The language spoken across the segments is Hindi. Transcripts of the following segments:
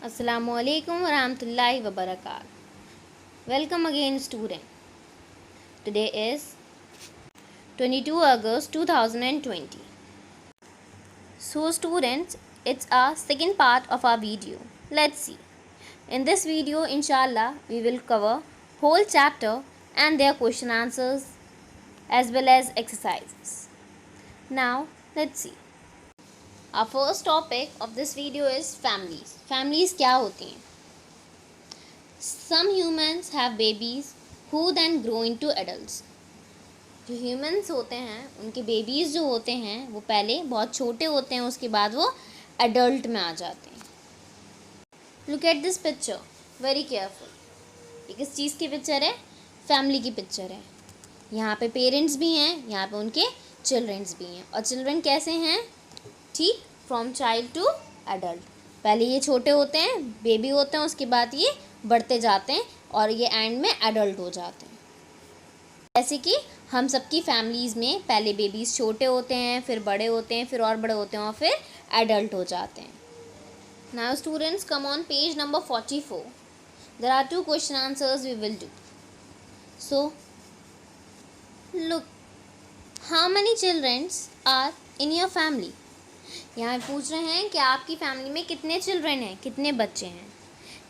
Assalamualaikum warahmatullahi wabarakatuh. Welcome again student. Today is 22 August 2020. So students, it's our second part of our video. Let's see. In this video inshallah we will cover whole chapter and their question answers as well as exercises. Now let's see. Our first topic of this video is families. Families क्या होती हैं? Some humans have babies who then grow into adults. जो ह्यूमन्स होते हैं उनके बेबीज़ जो होते हैं वो पहले बहुत छोटे होते हैं, उसके बाद वो एडल्ट में आ जाते हैं. Look at this picture very careful. ये किस चीज़ की पिक्चर है? फैमिली की पिक्चर है. यहाँ पे पेरेंट्स भी हैं, यहाँ पे उनके चिल्ड्रंस भी हैं. और चिल्ड्रन कैसे हैं? ठीक, फ्रॉम चाइल्ड टू एडल्ट. पहले ये छोटे होते हैं, बेबी होते हैं, उसके बाद ये बढ़ते जाते हैं और ये एंड में एडल्ट हो जाते हैं. जैसे कि हम सबकी फैमिलीज़ में पहले बेबीज़ छोटे होते हैं, फिर बड़े होते हैं, फिर और बड़े होते हैं और फिर एडल्ट हो जाते हैं. Now students come on page number 44. There are 2 question answers we will do. So look, how many childrens are in your family. यहाँ पूछ रहे हैं कि आपकी फैमिली में कितने चिल्ड्रन हैं, कितने बच्चे हैं.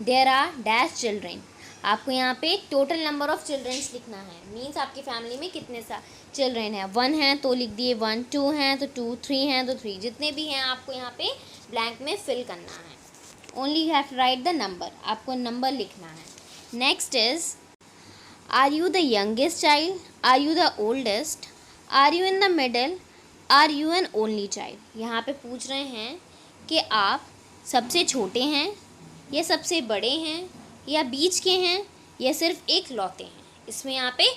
There are dash children. आपको यहाँ पे टोटल नंबर ऑफ़ चिल्ड्रंस लिखना है. मीन्स आपकी फैमिली में कितने सा चिल्ड्रन हैं. 1 हैं तो लिख दिए 1, 2 हैं तो 2, 3 हैं तो 3. जितने भी हैं आपको यहाँ पे ब्लैंक में फिल करना है. Only you have to write the number. आपको नंबर लिखना है. Next is, are you the youngest child, are you the oldest, are you in the middle, are you an only child. यहाँ पे पूछ रहे हैं कि आप सबसे छोटे हैं या सबसे बड़े हैं या बीच के हैं या सिर्फ एक लौते हैं. इसमें यहाँ पे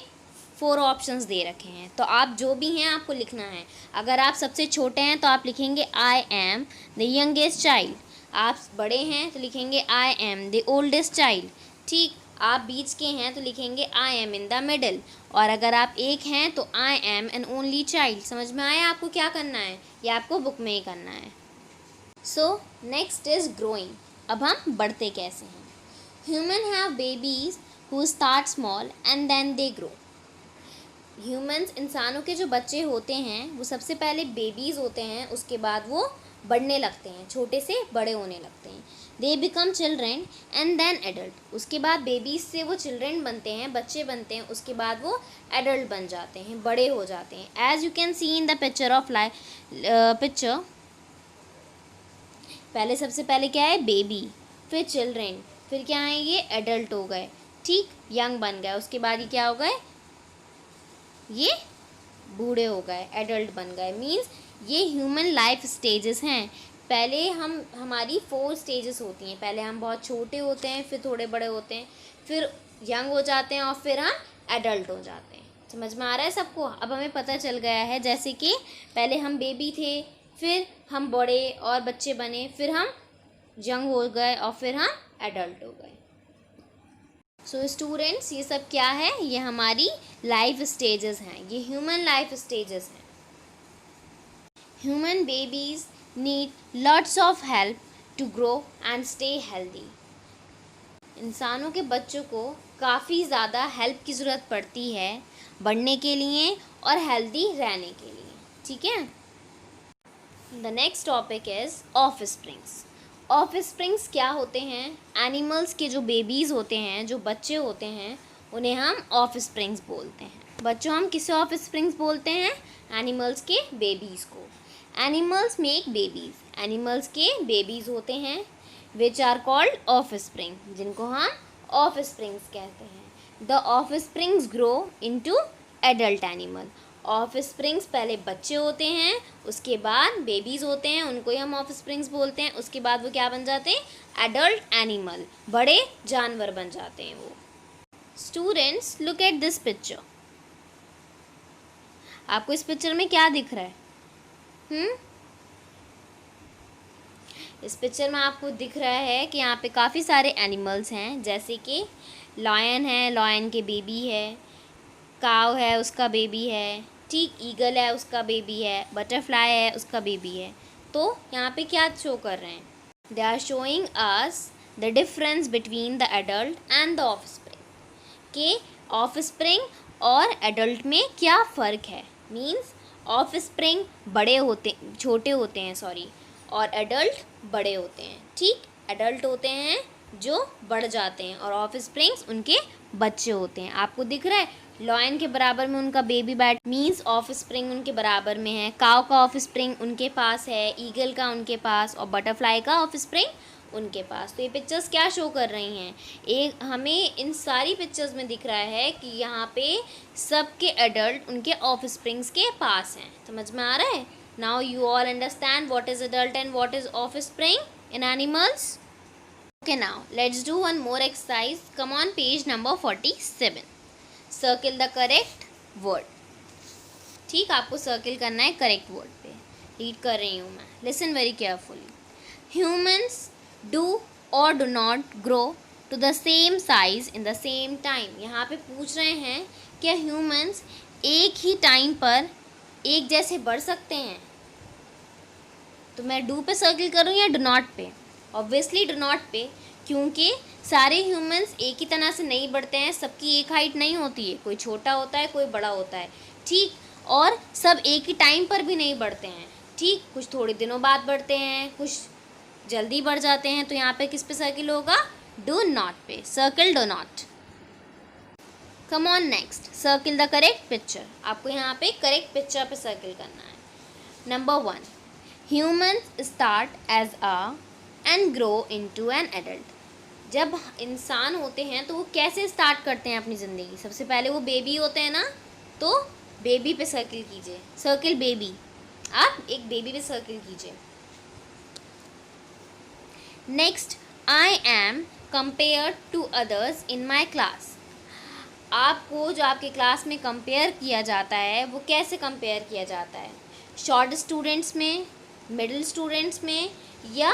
4 ऑप्शंस दे रखे हैं, तो आप जो भी हैं आपको लिखना है. अगर आप सबसे छोटे हैं तो आप लिखेंगे I am the youngest child. आप बड़े हैं तो लिखेंगे I am the oldest child. ठीक, आप बीच के हैं तो लिखेंगे I am in the middle. और अगर आप एक हैं तो I am an only child. समझ में आया आपको क्या करना है? ये आपको बुक में ही करना है. So next is growing. अब हम बढ़ते कैसे हैं. Human have babies who start small and then they grow. Humans, इंसानों के जो बच्चे होते हैं वो सबसे पहले बेबीज़ होते हैं, उसके बाद वो बढ़ने लगते हैं, छोटे से बड़े होने लगते हैं. They become children and then adult. उसके बाद बेबीज़ से वो चिल्ड्रेन बनते हैं, बच्चे बनते हैं, उसके बाद वो एडल्ट बन जाते हैं, बड़े हो जाते हैं. As you can see in the picture of picture, पहले सबसे पहले क्या है? बेबी, फिर चिल्ड्रेन, फिर क्या है? ये एडल्ट हो गए. ठीक, यंग बन गए. उसके बाद ये क्या हो गए? ये बूढ़े हो गए, एडल्ट बन गए. मीन्स ये ह्यूमन लाइफ स्टेजेस हैं. पहले हमारी 4 स्टेजेस होती हैं. पहले हम बहुत छोटे होते हैं, फिर थोड़े बड़े होते हैं, फिर यंग हो जाते हैं और फिर हम एडल्ट हो जाते हैं. समझ में आ रहा है सबको? अब हमें पता चल गया है, जैसे कि पहले हम बेबी थे, फिर हम बड़े और बच्चे बने, फिर हम यंग हो गए और फिर हम एडल्ट हो गए. सो स्टूडेंट्स, ये सब क्या है? ये हमारी लाइफ स्टेजेस हैं. ये ह्यूमन लाइफ स्टेजेस हैं. Human babies need lots of help to grow and stay healthy. इंसानों के बच्चों को काफ़ी ज़्यादा हेल्प की ज़रूरत पड़ती है बढ़ने के लिए और हेल्दी रहने के लिए. ठीक है. The next topic is of springs. Of springs क्या होते हैं? एनिमल्स के जो बेबीज़ होते हैं, जो बच्चे होते हैं, उन्हें हम ऑफ स्प्रिंग्स बोलते हैं. बच्चों, हम किसे ऑफ स्प्रिंग्स बोलते हैं? एनिमल्स के बेबीज़ को. Animals make babies. एनिमल्स के बेबीज़ होते हैं which are called offspring, जिनको हम ऑफ स्प्रिंग्स कहते हैं. The offsprings grow into adult animal. Offsprings पहले बच्चे होते हैं, उसके बाद बेबीज़ होते हैं, उनको ही हम ऑफ स्प्रिंग्स बोलते हैं. उसके बाद वो क्या बन जाते हैं? एडल्ट एनिमल, बड़े जानवर बन जाते हैं वो. Students, look at this picture. आपको इस पिक्चर में क्या दिख रहा है? इस पिक्चर में आपको दिख रहा है कि यहाँ पे काफ़ी सारे एनिमल्स हैं, जैसे कि लॉयन है, लॉयन के बेबी है, काव है, उसका बेबी है. ठीक, ईगल है, उसका बेबी है, बटरफ्लाई है, उसका बेबी है. तो यहाँ पे क्या शो कर रहे हैं? They are showing us the difference between the adult and the offspring, के ऑफस्प्रिंग और एडल्ट में क्या फ़र्क है। मीन्स ऑफस्प्रिंग छोटे होते हैं और एडल्ट बड़े होते हैं। ठीक, एडल्ट होते हैं जो बढ़ जाते हैं और ऑफस्प्रिंग्स उनके बच्चे होते हैं। आपको दिख रहा है, लॉयन के बराबर में उनका बेबी बैट, मीन्स ऑफस्प्रिंग उनके बराबर में है। काव का ऑफस्प्रिंग उनके पास है, ईगल का उनके पास, और बटरफ्लाई का ऑफस्प्रिंग उनके पास। तो ये पिक्चर्स क्या शो कर रही हैं, एक हमें इन सारी पिक्चर्स में दिख रहा है कि यहाँ पे सबके एडल्ट उनके ऑफस्प्रिंग्स के पास हैं। समझ में आ रहा है। Now you all understand what is adult and what is offspring in animals. Okay, now let's do one more exercise. Come on, page number 47. Circle the correct word. ठीक, आपको सर्किल करना है करेक्ट वर्ड पे। रीड कर रही हूँ मैं, listen very carefully. Humans do or do not grow to the same size in the same time. यहाँ पे पूछ रहे हैं क्या ह्यूमंस एक ही टाइम पर एक जैसे बढ़ सकते हैं। तो मैं डू पे सर्किल करूँ या डू नॉट पे। ऑब्वियसली डू नॉट पे, क्योंकि सारे ह्यूमंस एक ही तरह से नहीं बढ़ते हैं, सबकी एक हाइट नहीं होती है, कोई छोटा होता है कोई बड़ा होता है। ठीक, और सब एक ही टाइम पर भी नहीं बढ़ते हैं। ठीक, कुछ थोड़े दिनों बाद बढ़ते हैं, कुछ जल्दी बढ़ जाते हैं। तो यहाँ पे किस पे सर्किल होगा, डू नॉट पे। Circle do not. Come on next, circle the correct picture. आपको यहाँ पे करेक्ट पिक्चर पे सर्किल करना है। नंबर 1, humans start as a and grow into an adult. जब इंसान होते हैं तो वो कैसे स्टार्ट करते हैं अपनी ज़िंदगी। सबसे पहले वो बेबी होते हैं ना, तो बेबी पे सर्किल कीजिए। सर्किल बेबी, आप एक बेबी पे सर्किल कीजिए। Next, I am compare to others in my class. आपको जो आपके क्लास में कंपेयर किया जाता है वो कैसे कंपेयर किया जाता है, शॉर्ट स्टूडेंट्स में, मिडिल स्टूडेंट्स में या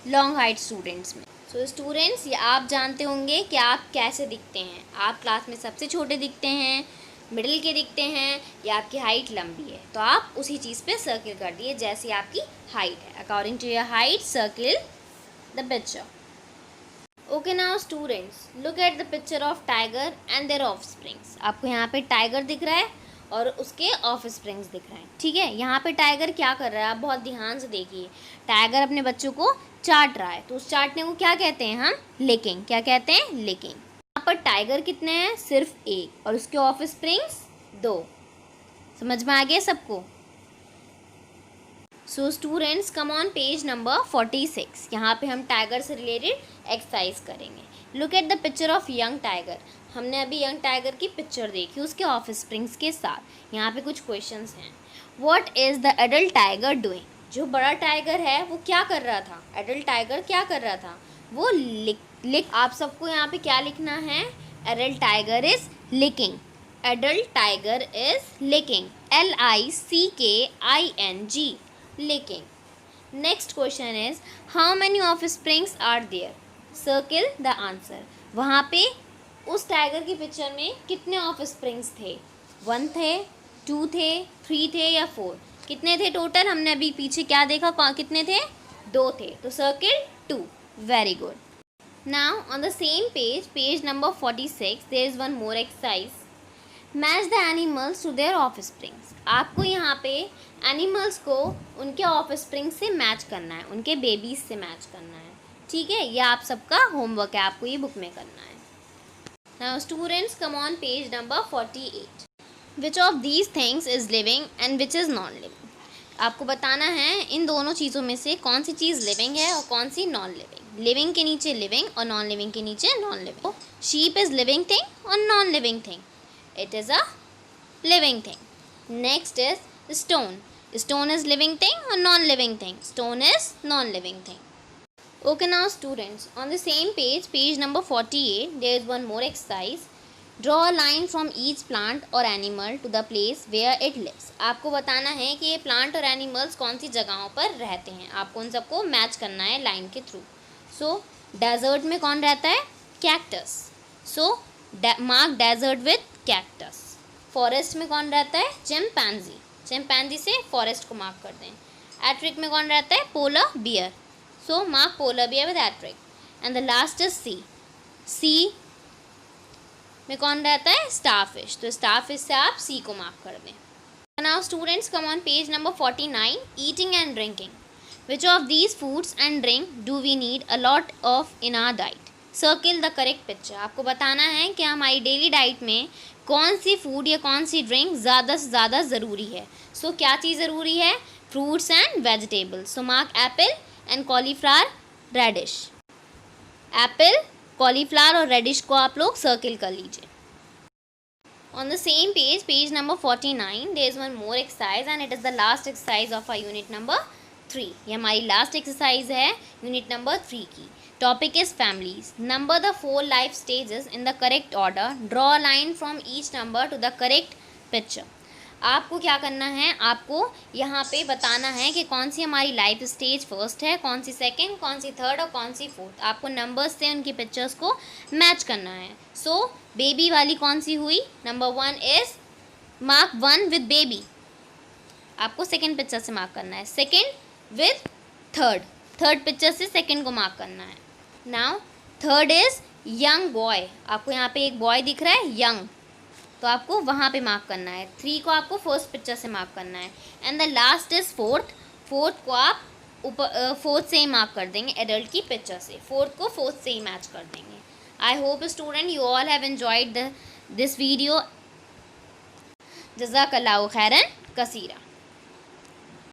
लॉन्ग हाइट स्टूडेंट्स में। सो स्टूडेंट्स, ये आप जानते होंगे कि आप कैसे दिखते हैं। आप क्लास में सबसे छोटे दिखते हैं, मिडिल के दिखते हैं, या आपकी हाइट लंबी है। तो आप उसी चीज़ पे सर्किल कर दिए जैसे आपकी हाइट है। According to your height circle the picture. Okay, now students look at the picture of tiger and their offsprings. आपको यहाँ पे टाइगर दिख रहा है और उसके ऑफस्प्रिंग्स दिख रहे हैं। ठीक है, यहाँ पे टाइगर क्या कर रहा है, आप बहुत ध्यान से देखिए। टाइगर अपने बच्चों को चाट रहा है, तो उस चाटने को क्या कहते हैं हम, लिकिंग। क्या कहते हैं, लिकिंग। यहाँ पर टाइगर कितने हैं, सिर्फ एक, और उसके ऑफस्प्रिंग्स 2। समझ में आ गया सबको। So students, come on page number 46। यहाँ पे हम टाइगर से रिलेटेड एक्सरसाइज करेंगे। Look at the picture of young tiger. हमने अभी यंग टाइगर की पिक्चर देखी उसके ऑफस्प्रिंग्स के साथ। यहाँ पे कुछ क्वेश्चंस हैं। What is the adult tiger doing. जो बड़ा टाइगर है वो क्या कर रहा था, एडल्ट टाइगर क्या कर रहा था, वो लिक। आप सबको यहाँ पे क्या लिखना है, adult tiger is licking. Adult tiger is licking, LICKING, licking. Next question is how many offsprings are there. Circle the answer. वहाँ पे उस टाइगर की पिक्चर में कितने ऑफस्प्रिंग्स थे, 1 थे, 2 थे, 3 थे या 4। कितने थे टोटल, हमने अभी पीछे क्या देखा, कितने थे, 2 थे। तो circle 2। Very good. Now on the same page, page number 46, there is one more exercise. Match the animals to their offsprings. आपको यहाँ पे एनिमल्स को उनके ऑफस्प्रिंग से मैच करना है, उनके बेबीज से मैच करना है। ठीक है, यह आप सबका होमवर्क है, आपको ये बुक में करना है। Now students, come on page number 48। Which of these things is living and which is non living. आपको बताना है इन दोनों चीज़ों में से कौन सी चीज़ लिविंग है और कौन सी नॉन लिविंग। लिविंग के नीचे लिविंग और नॉन लिविंग के नीचे non living. Sheep is living thing और non living thing, it is a living thing. Next is stone. Stone is living thing और non living thing, stone is non living thing. Okay, now students, on the same page, page number 48, there is one more exercise. Draw a line from each plant or animal to the place where it lives. आपको बताना है कि ये प्लांट और एनिमल्स कौन सी जगहों पर रहते हैं। आपको उन सबको मैच करना है लाइन के थ्रू। सो डेजर्ट में कौन रहता है, cactus. So mark desert with cactus. Forest में कौन रहता है, चिंपैंजी। चिंपैंजी से फॉरेस्ट को मार्क कर दें। एट्रिक में कौन रहता है, polar bear. So mark polar bear with एट्रिक। And the last is sea. Sea में कौन रहता है? स्टारफिश। तो स्टारफिश से आप सी को मार्क कर दें। Now students come on page number 49, eating and drinking. Which of these foods and drink do we need a lot of in our diet? Circle the correct picture. आपको बताना है कि हमारी डेली डाइट में कौन सी फूड या कौन सी ड्रिंक ज़्यादा से ज़्यादा ज़रूरी है। सो क्या चीज़ ज़रूरी है? Fruits and vegetables. So mark apple and cauliflower, radish. Apple, cauliflower और रेडिश को आप लोग सर्किल कर लीजिए। On the same page, page number 49, there is one more exercise and it is the last exercise of our unit number 3. ये हमारी last exercise है unit number 3 की। Topic is families. Number the 4 life stages in the correct order. Draw a line from each number to the correct picture. आपको क्या करना है? आपको यहाँ पे बताना है कि कौन सी हमारी लाइफ स्टेज फर्स्ट है, कौन सी सेकंड, कौन सी थर्ड और कौन सी फोर्थ। आपको नंबर्स से उनकी पिक्चर्स को मैच करना है। सो बेबी वाली कौन सी हुई? Number 1 is mark 1 with baby. आपको सेकंड पिक्चर से मार्क करना है। सेकंड विद थर्ड पिक्चर से सेकंड को मार्क करना है। Now third is young boy. आपको यहाँ पे एक बॉय दिख रहा है यंग, तो आपको वहाँ पे मार्क करना है। 3 को आपको फर्स्ट पिक्चर से मार्क करना है। And the last is fourth को आप ऊपर फोर्थ से ही मार्क कर देंगे एडल्ट की पिक्चर से। फोर्थ को फोर्थ से ही मैच कर देंगे। I hope student you all have enjoyed this video. जज़ाकल्लाहु खैरन कसीरा।